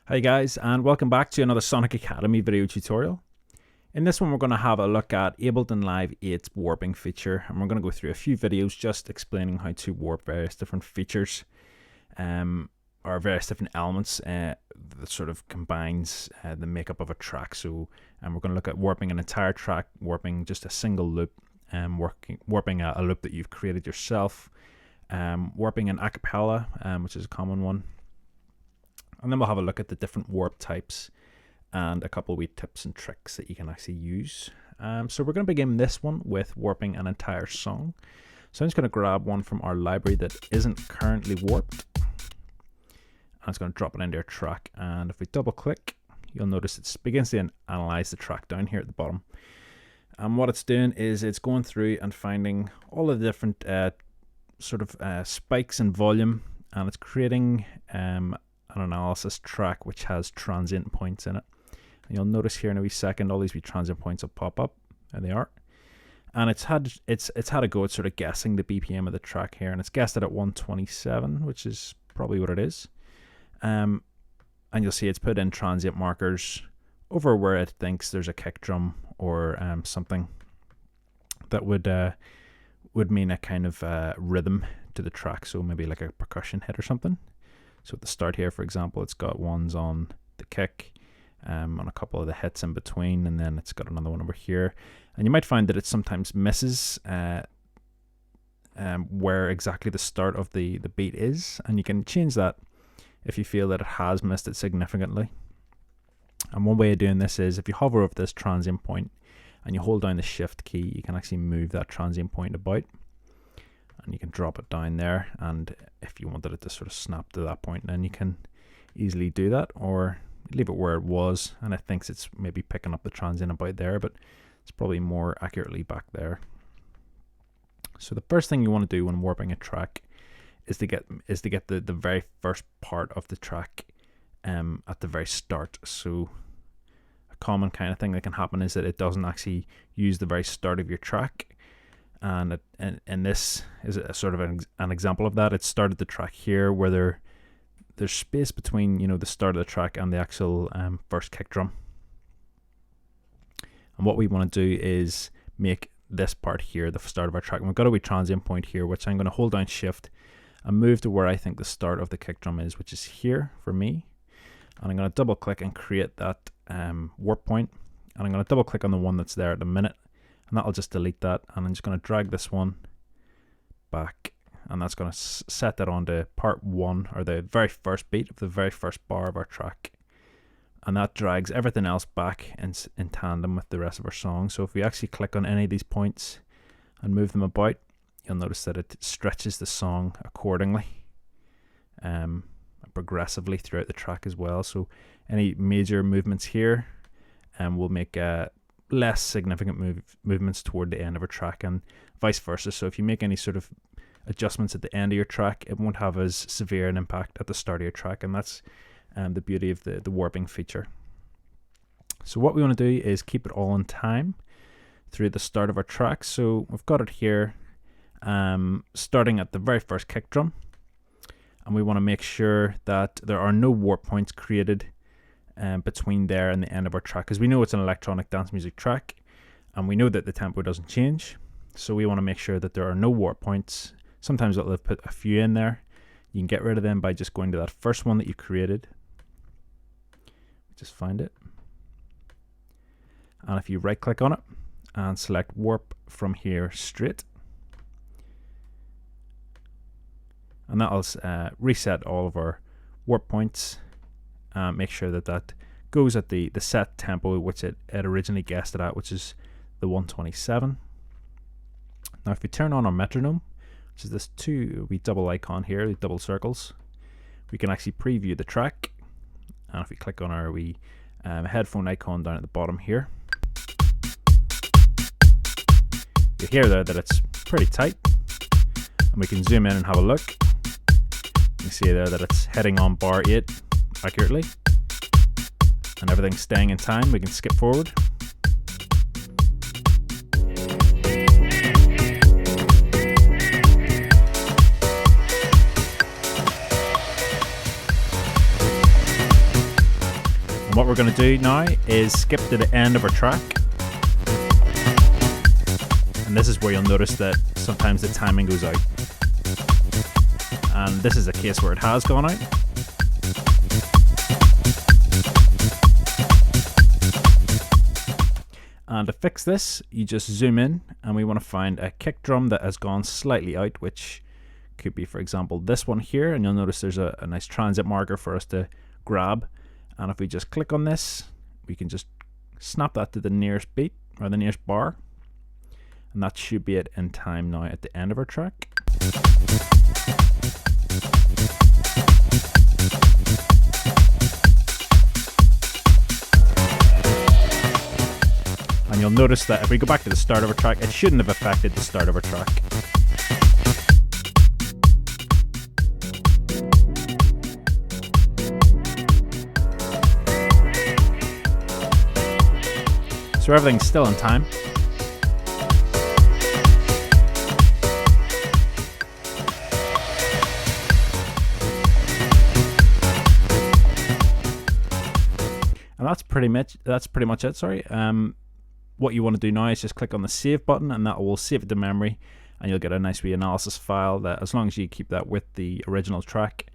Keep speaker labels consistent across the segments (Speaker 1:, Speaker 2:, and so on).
Speaker 1: Hi guys, and welcome back to another Sonic Academy video tutorial. In this one we're going to have a look at Ableton Live 8's warping feature, and we're going to go through a few videos just explaining how to warp various different features or various different elements that sort of combines the makeup of a track. So we're going to look at warping an entire track, warping just a single loop, warping a loop that you've created yourself, warping an acapella, which is a common one. And then we'll have a look at the different warp types and a couple of wee tips and tricks that you can actually use. So we're going to begin this one with warping an entire song. So I'm just going to grab one from our library that isn't currently warped. I'm just going to drop it into our track. And if we double click, you'll notice it begins to analyze the track down here at the bottom. And what it's doing is it's going through and finding all of the different spikes in volume, and it's creating an analysis track which has transient points in it. And you'll notice here in a wee second all these wee transient points will pop up, and they are. And it's had a go at sort of guessing the BPM of the track here, and it's guessed it at 127, which is probably what it is. And you'll see it's put in transient markers over where it thinks there's a kick drum or something that would mean a kind of rhythm to the track, so maybe like a percussion hit or something. So at the start here, for example, it's got ones on the kick, on a couple of the hits in between, and then it's got another one over here. And you might find that it sometimes misses where exactly the start of the beat is, and you can change that if you feel that it has missed it significantly. And one way of doing this is if you hover over this transient point and you hold down the shift key, you can actually move that transient point about. And you can drop it down there, and if you wanted it to sort of snap to that point, then you can easily do that, or leave it where it was, and it thinks it's maybe picking up the transient about there, but it's probably more accurately back there. So the first thing you want to do when warping a track is to get the very first part of the track at the very start. So a common kind of thing that can happen is that it doesn't actually use the very start of your track. And this is a sort of an example of that. It started the track here where there's space between the start of the track and the actual first kick drum. And what we want to do is make this part here the start of our track. And we've got a wee transient point here, which I'm going to hold down shift and move to where I think the start of the kick drum is, which is here for me. And I'm going to double click and create that warp point. And I'm going to double click on the one that's there at the minute. And that'll just delete that, and I'm just going to drag this one back, and that's going to set that onto part 1, or the very first beat of the very first bar of our track, and that drags everything else back in tandem with the rest of our song. So if we actually click on any of these points and move them about, you'll notice that it stretches the song accordingly, progressively throughout the track as well. So any major movements here will make less significant movements toward the end of a track, and vice versa. So if you make any sort of adjustments at the end of your track, it won't have as severe an impact at the start of your track, and that's the beauty of the warping feature. So what we want to do is keep it all in time through the start of our track. So we've got it here starting at the very first kick drum, and we want to make sure that there are no warp points created between there and the end of our track, because we know it's an electronic dance music track and we know that the tempo doesn't change, so we want to make sure that there are no warp points. Sometimes they'll put a few in there. You can get rid of them by just going to that first one that you created, just find it, and if you right click on it and select warp from here straight, and that'll reset all of our warp points. Make sure that goes at the set tempo which it originally guessed it at, which is the 127. Now if we turn on our metronome, which is this wee double icon here, the double circles, we can actually preview the track. And if we click on our wee headphone icon down at the bottom here, you hear there that it's pretty tight, and we can zoom in and have a look. You see there that it's hitting on bar 8 accurately, and everything's staying in time. We can skip forward. what we're going to do now is skip to the end of our track. And this is where you'll notice that sometimes the timing goes out. And this is a case where it has gone out. And to fix this, you just zoom in, and we want to find a kick drum that has gone slightly out, which could be, for example, this one here. And you'll notice there's a nice transient marker for us to grab. And if we just click on this, we can just snap that to the nearest beat, or the nearest bar. And that should be it in time now at the end of our track. And you'll notice that if we go back to the start of our track, it shouldn't have affected the start of our track. So everything's still in time. And that's pretty much it, sorry. What you want to do now is just click on the save button, and that will save it to memory, and you'll get a nice wee analysis file that, as long as you keep that with the original track,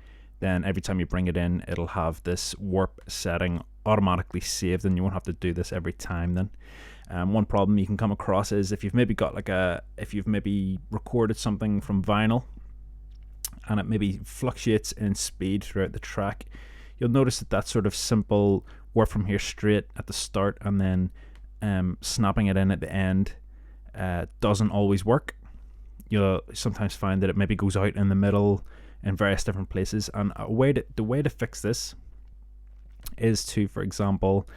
Speaker 1: then every time you bring it in, it'll have this warp setting automatically saved, and you won't have to do this every time then. One problem you can come across is if you've maybe got if you've maybe recorded something from vinyl and it maybe fluctuates in speed throughout the track, you'll notice that sort of simple warp from here straight at the start and then snapping it in at the end doesn't always work. You'll sometimes find that it maybe goes out in the middle in various different places, and the way to fix this is to, for example,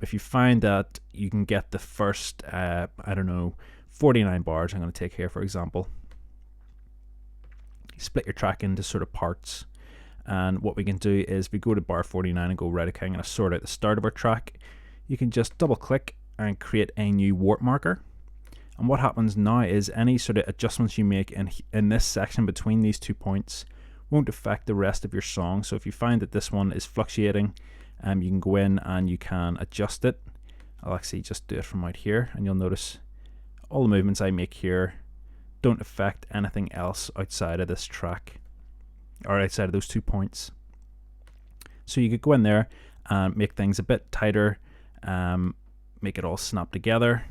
Speaker 1: if you find that you can get the first 49 bars, I'm going to take here for example, split your track into sort of parts, and what we can do is we go to bar 49 and go, right, okay, I'm going to sort out the start of our track. You can just double click and create a new warp marker, and what happens now is any sort of adjustments you make in this section between these 2 points won't affect the rest of your song. So if you find that this one is fluctuating, you can go in and you can adjust it. I'll actually just do it from out here, and you'll notice all the movements I make here don't affect anything else outside of this track, or outside of those 2 points. So you could go in there and make things a bit tighter, make it all snap together,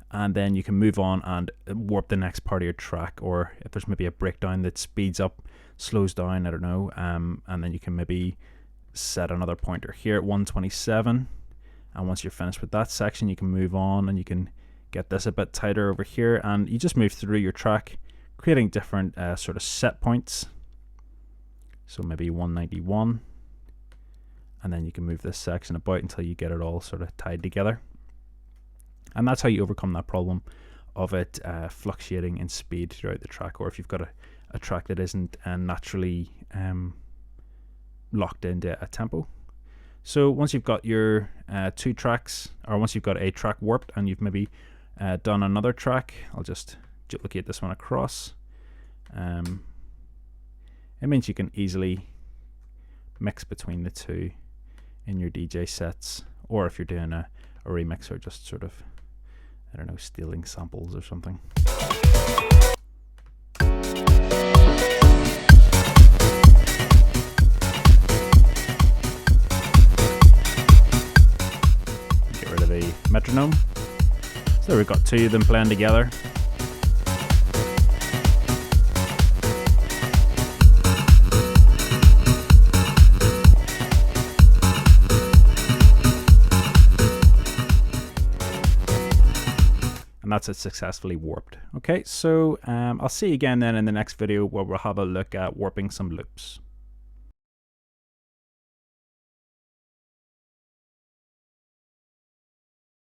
Speaker 1: and then you can move on and warp the next part of your track. Or if there's maybe a breakdown that speeds up, slows down, I don't know, and then you can maybe set another pointer here at 127, and once you're finished with that section, you can move on and you can get this a bit tighter over here, and you just move through your track creating different sort of set points. So maybe 191, and then you can move this section about until you get it all sort of tied together. And that's how you overcome that problem of it fluctuating in speed throughout the track, or if you've got a track that isn't naturally locked into a tempo. So once you've got your 2 tracks, or once you've got a track warped and you've maybe done another track, I'll just duplicate this one across. It means you can easily mix between the two in your DJ sets, or if you're doing a remix, or just sort of, I don't know, stealing samples or something. Get rid of the metronome. So we've got 2 of them playing together. And that's it, successfully warped. Okay, so I'll see you again then in the next video where we'll have a look at warping some loops.